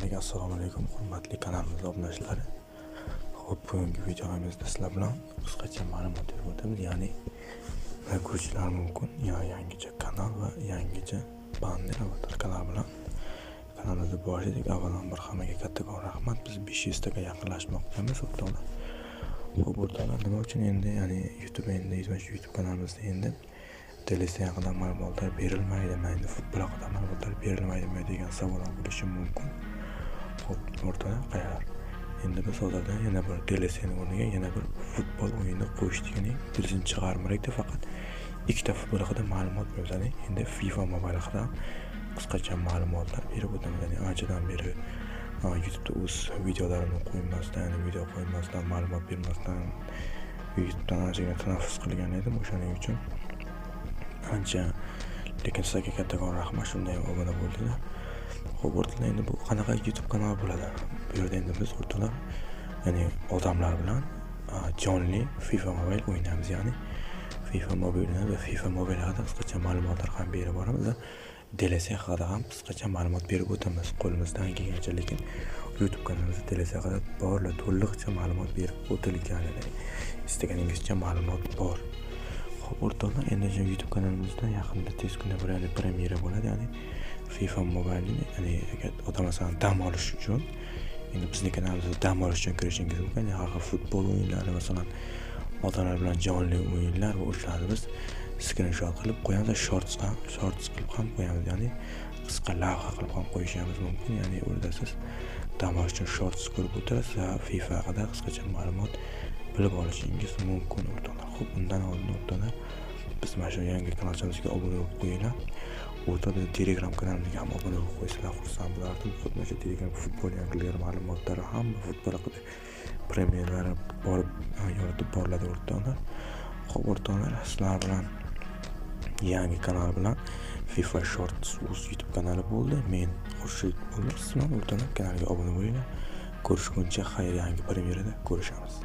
Barchalarimizga assalomu alaykum, hurmatli kanalimiz obunachilari. Xo'p, bugungi videomizda sizlar bilan qisqacha ma'lumot berib o'tamiz. Ya'ni ko'rishingiz mumkin, yangicha kanal va yangicha banner avatarkalar bilan kanalimizni boshladik. Avvalambor hammaga kattakon rahmat. Biz 500 taga yaqinlashmoqdamiz, o'rtoqlar. Xo'p, o'rtoqlar, nima uchun endi YouTube kanalimizda endi DLC haqida ma'lumotlar berilmaydimi, futbol haqida ma'lumotlar berilmaydimi degan savollar bo'lishi mumkin. Xo'p, o'rtoqlar, qayerlar? Endi biz hozirda yana bir DLC'ning o'rniga yana bir futbol o'yini qo'yishdik. Ya'ni DLC'ni chiqarmaydi, faqat ikkita futbol haqida ma'lumot beradi. Endi FIFA Mobile haqida qisqacha ma'lumotlar berib o'tamiz. Ya'ni anchadan beri YouTube'da o'z videolarini qo'ymasdan, video qo'ymasdan, ma'lumot bermasdan YouTube'dan anchaga tanaffus qilgan edim. O'shaning uchun ancha, lekin sizlarga kattakon rahmat, shunday obuna bo'ldinglar. Xo'p, o'rtoqlar, endi bu qanaqa YouTube kanal bo'ladi? Bu yerda endi biz o'rtoqlar, ya'ni odamlar bilan jonli FIFA Mobile o'ynaymiz. Ya'ni FIFA Mobile va FIFA Mobile haqida qisqacha ma'lumotlar ham berib boramiz va DLC haqida ham qisqacha ma'lumot berib o'tamiz qo'limizdan kelgancha. Lekin YouTube kanalimizda DLC haqida borla to'liqcha ma'lumot berib o'tilgan. Istaganingizcha ma'lumot bor. O'rtoqlar, endi YouTube kanalimizda yaqinda tez kunda bir premyera bo'ladi. Ya'ni FIFA Mobile, ya'ni agar odamlar dam olish uchun, endi bizning kanalimizga dam olish uchun kirishingiz mumkin. Har xil futbol o'yinlari, masalan, odamlar bilan jonli o'yinlar va o'shalarni biz screenshot qilib qo'yamiz, shorts qilib ham qo'yamiz. Ya'ni qisqa lavha qilib ham qo'yishimiz mumkin. Ya'ni o'rda siz dam olish uchun shorts ko'rib o'tirasiz va FIFA haqida qisqacha ma'lumot bilib olishingiz mumkin, o'rtoqlar. Xo'p, undan oldin o'rtoqlar, biz mana shu yangi kanalimizga obuna bo'lib qo'yinglar. O'rtoqlar, Telegram kanalimizga ham obuna bo'lib qo'ysalar xursand bo'lardim. Xuddi mana shu Telegram futbol yangiliklar ma'lumotlari ham futbol haqida premyeralari yoritib boriladi, o'rtoqlar. Xo'p, o'rtoqlar, sizlar bilan yangi kanal bilan FIFA Shorts o'z YouTube kanali bo'ldi. Men Xurshid bo'ldim. Sizlar o'rtoqlar, kanalga obuna bo'linglar. Ko'rishguncha xayr, yangi premyerada ko'rishamiz.